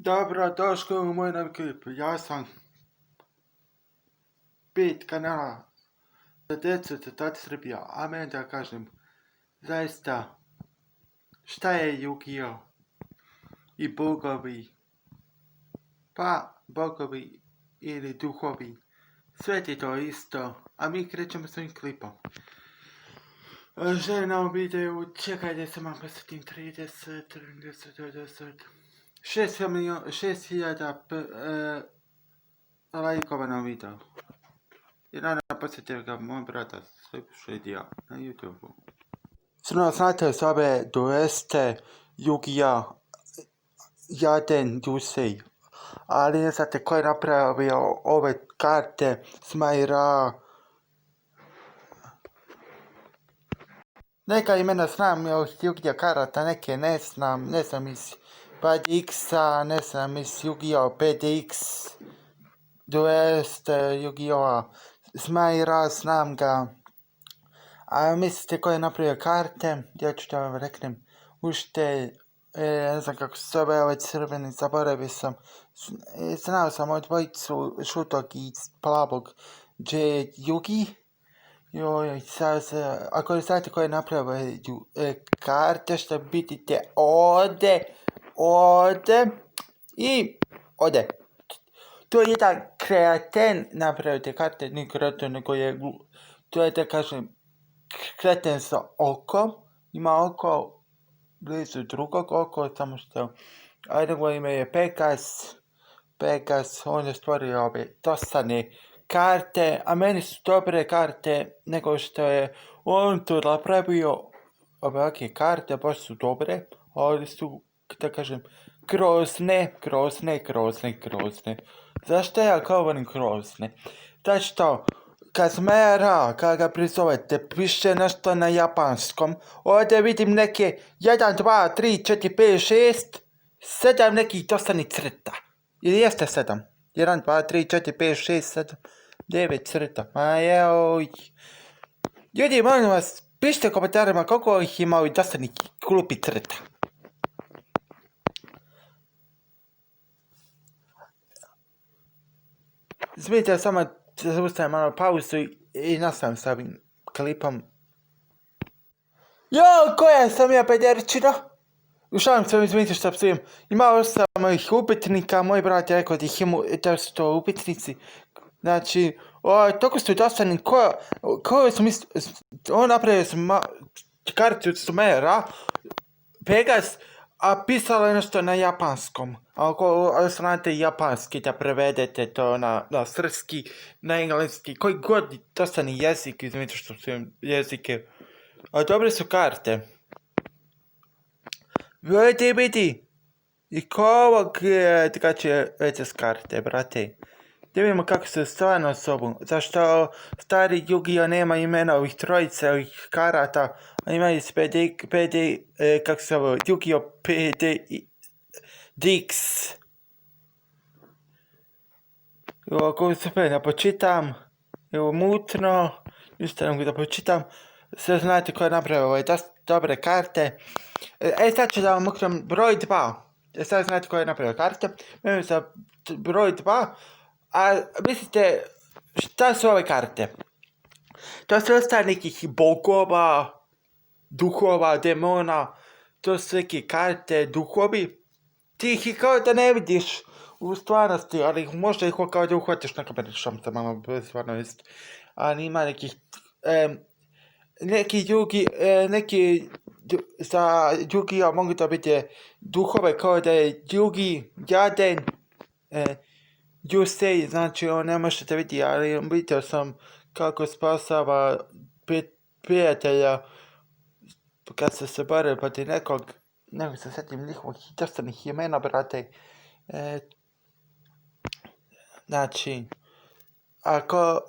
Dobro, došli u moj novi klip. Ja sam 5 kanala za djecu Tati Srbija, a meni da kažem, zaista, šta je Yu-Gi-Oh! I bogovi, pa bogovi ili duhovi, sve ti to isto, a mi krećemo s ovim klipom. Želim na ovom videu, čekajte se malo posjetim 30, 30, 40, 6.000 lajkova na videu. I naravno posjetite ga moj brata Slipušedija na YouTube-u. Srno znate se ove dueste Yu-Gi-Oh! Jaden Yusei. Ali ne znate ko je napravio ove karte Smajra. Neka imena znam ovih Yu-Gi-Oh! Karata, neke ne znam iz PDX-a, ne znam iz Yu-Gi-Oh! PDX. Dueste Yu-Gi-Oh! Smajra, znam ga. A mislite ko je napravio karte? Ja ću da vam reknem. Ušte, ne znam kako se zove ovaj crveni, zaboravio sam. Znao sam od dvojicu žutog i plavog Yugi. Joj, ako ne znate ko je napravio karte, što vidite ovdje i ovdje. To je jedan kreaten napravio te karte, nije kreaten, nego je, to je da kažem, kreten sa okom, ima oko blizu drugog oko, samo što njegovo ime je Pegas, on je stvorio ove dosane karte, a meni su dobre karte, nego što je on to napravio, ovakve karte baš su dobre, ali su, da kažem, grozne. Zašto ja govorim grozne? Znači to, kad ga prizovete, piše nešto na japanskom. Ovdje vidim neke 1, 2, 3, 4, 5, 6, 7 nekih dosadnih crta. Ili jeste 7? 1, 2, 3, 4, 5, 6, 7, 9 crta. Ma joj. Ljudi, molim vas, pišite u komentarima koliko ih ima ovih dosadnih glupi crta. Izvinite, samo zaustavim malo pauzu i nastavim s ovim klipom. Jo, koja sam ja pederčina? Ušalim se, izvinite što psujem. Imao sam mojih upitnika, moj brat je rekao da su to upitnici. Znači, toliko su dosadni, ko sam on napravio sam kartu od Sumera, Pegas, a pisalo je nešto na japanskom. Ako znate japanski da prevedete to na srpski, na engleski, koji god dosadni jezik, izvinite što psujem jezike. A dobre su karte. Vidi. I ko ovog drugačije veze s karte, brate. Da vidimo kako se stvarno osobu. Zašto stari Yu-Gi-Oh! Nema imena ovih trojice, ovih karata. A imaju kako se zove, Yu-Gi-Oh! PDX. Evo, ako se opet da počitam. Evo, mutno. Ustanem da počitam. Sve znate ko je napravio ove dobre karte. Sad ću da vam uknem broj 2. Sad znate ko je napravio karte. Imam za broj 2. A mislite, šta su ove karte? To su ostali nekih bogova, duhova, demona. To su neke karte, duhovi. Ti ih kao da ne vidiš u stvarnosti, ali možda ih kao da uhvatiš na kameru, šamca malo, stvarno jest. Ali ima nekih... neki za Yu-Gi-Oh! Mogu to biti duhove kao da je Yugi, Jaden, Yusei, znači on ne možete vidjeti, ali vidio sam kako spasava prijatelja kad se bore protiv nekog, nego se sjetim njihovih dosadnih imena, brate. Znači,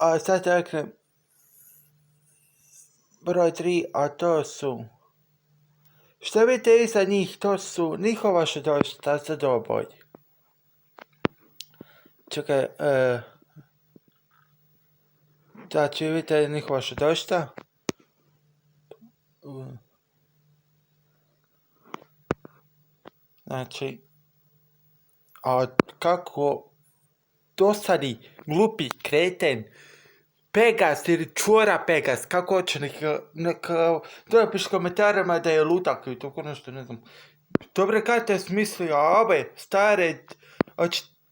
a sad reknem, broj 3, a to su... Što vidite iza njih, to su njihova šedošta za doboj. Čekaj, znači vidite njihova šedošta. Znači, a kako dosadi glupi kreten Pegas ili čvora Pegas, kako hoće neka to piše komentarima da je lutak ili tako nešto, ne znam. Dobre karte je smislio, a ove stare,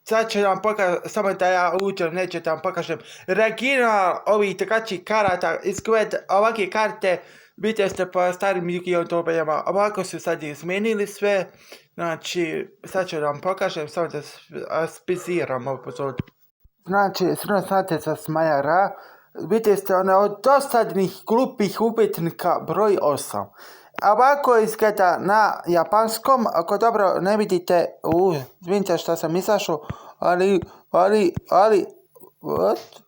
sad će nam pokazati, samo da ja uđem, neće da vam pokažem. Regina ovih drugačijih karata, izgled ovakve karte, vidite ste po starim Yu-Gi-Oh dobijama, ovako su sad izmenili sve, znači sad ću vam pokažem, samo da spiziram ovo pozor. Znači, sredno znate za Smajara, vidite ste one od dosadnih glupih upitnika broj 8. A ovako izgleda na japanskom, ako dobro ne vidite, izvinite što sam izašao, ali,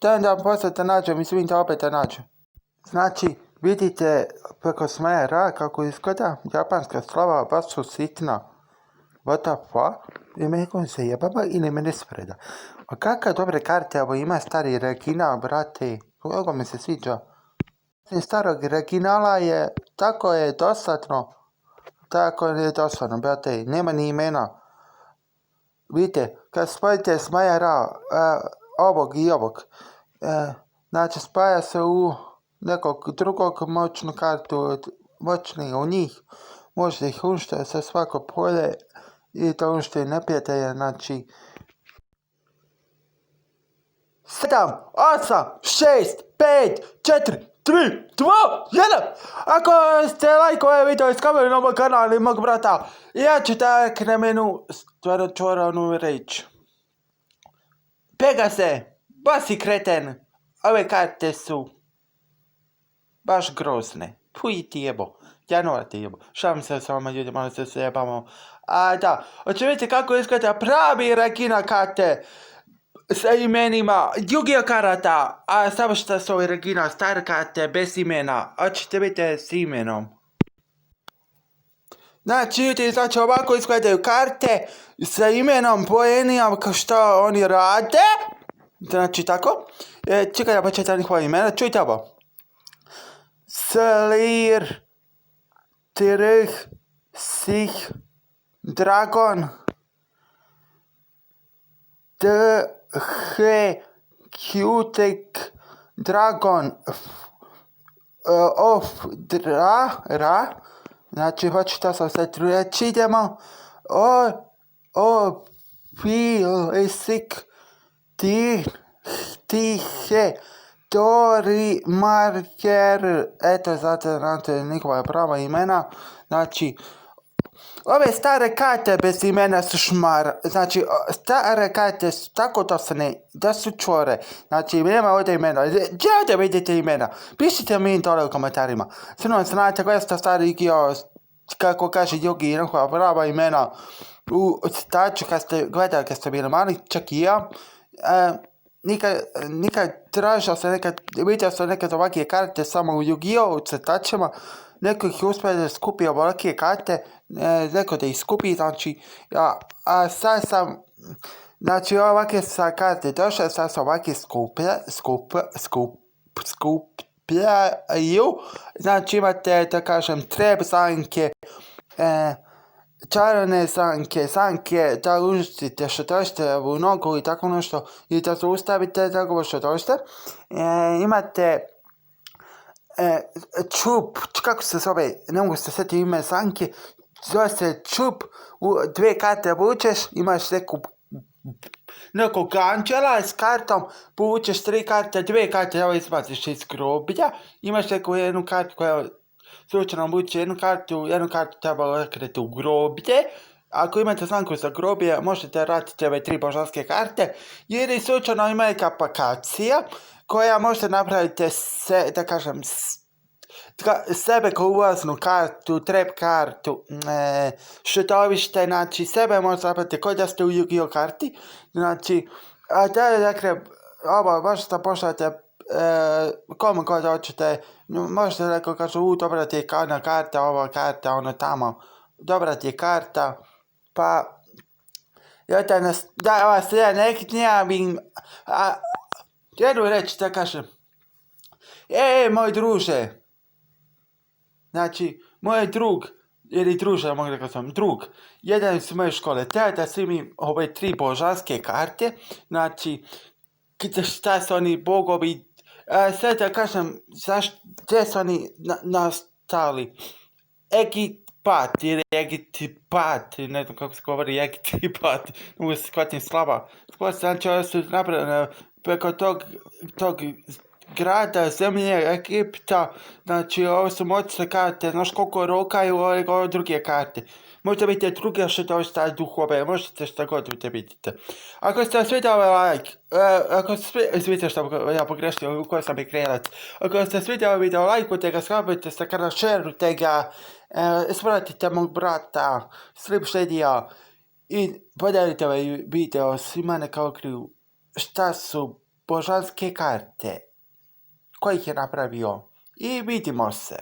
da vam posle da nađem, izvinite opet da nađem. Znači, vidite preko Smajara kako izgleda, japanska slova baš su sitna. What the fuck? I meni se jebaba ili mene spreda. A kakve dobre karte ovo ima stari Regina, brate. Koliko mi se sviđa. Starog Reginala je, tako je dosadno. Tako je dosadno, brate. Nema ni imena. Vidite, kad spojite Smajara, ovog i ovog, znači spaja se u nekog drugog moćnu kartu, moćnije u njih. Možete ih uništiti sa svako polje i to uništiti neprijatelje, znači 7, 8, 6, 5, 4, 3, 2, 1. Ako ste lajkove video iz kameru na moj kanal i mog brata, ja ću tak na menu stvarno čoranu reći. Pegase, basi kreten, ove karte su baš grozne. Puj ti jebo. Janova ti jebo. Šalim se s vama ljudi, malo se jebamo. A da, hoće vidjeti kako izgleda pravi Regina karte sa imenima Yu-Gi-Oh karata, a samo što su ove Regina stare karte bez imena, hoćete vidjeti s imenom. Znači ljudi, znači ovako izgledaju karte sa imenom, poenijom, kao što oni rade. Znači tako. Čekaj da početam njihova imena, čujte ovo. Slir, Trh, Sih, Dragon, He, Cutek, Dragon, Ra, znači hoću to sam sad reći, idemo, Fil, Sik, Tihe, Tori, Marker, eto, znate njihova prava imena, znači, ove stare karte bez imena su šmar, znači, stare karte su tako dosadne da su čvore, znači, nema ovdje imena, gdje ovdje vidite imena, pišite mi dole u komentarima, sve znate koja ste stari Yu-Gi-Oh, kako kaže Yugi, njihova prava imena, u staču kad ste gledali, kad ste bili mali, čak i ja, nikad tražio sam vidio sam nekad ovakve karte samo u Yu-Gi-Oh u crtačima, neko ih uspio da skupi ovakve karte, neko da ih skupi, znači, a sad sam, znači ovakve sa karte došle, sad sam ovakve skupljaju, znači imate, da kažem, treb zanke, čarane zanke, da uništite što došte u nogu i tako nešto, i da zaustavite tako što došte. Imate čup, kako se zove, ne mogu se sjetiti ime zanke, zove se čup, dve karte vučeš, imaš nekog anđela s kartom, povučeš 3 karte, 2 karte, evo izbaciš iz groblja, imaš neku jednu kartu koja slučajno vuče jednu kartu treba okreti u groblje. Ako imate zanku za groblje, možete raditi ove 3 božanske karte, ili slučajno ima neka aplikacija koja možete napraviti da kažem, sebe kao ulaznu kartu, trap kartu, šutovište, znači sebe možete napraviti kao da ste u Yu-Gi-Oh karti, znači, a da je dakle, ovo možete pošljati komu god hoćete, možete neko kažu, dobra ti je ona karta, ova karta, ono tamo, dobra ti je karta, pa, da vas ja neknjavim, jednu reći da kažem, moj druže, znači, moj drug, ili druže, mogu rekao sam, drug. Jedan iz moje škole, treba da svi mi ove 3 božanske karte, znači, šta su oni bogovi, sad da kažem, gdje su oni nastali? Egipat ili Egitipat, ne znam kako se govori Egitipat, ne mogu se shvatim slaba. Znači, ovo su napravljene preko tog grada, zemlje, Egipta, znači ovo su moćne karte, znaš koliko rokaju ove druge karte. Možda vidite druge što dosta duhove, možete šta god da vidite. Ako ste svidio ovaj like, ako ste izvidite što ja pogrešio u kojoj sam i krenac. Ako ste svidio ovaj video, lajkujte ga, skrabite se kada šerujte ga, ispratite mog brata, Slip Shadyja i podijelite ovaj video svima neka otkriju šta su božanske karte, ko ih je napravio i vidimo se.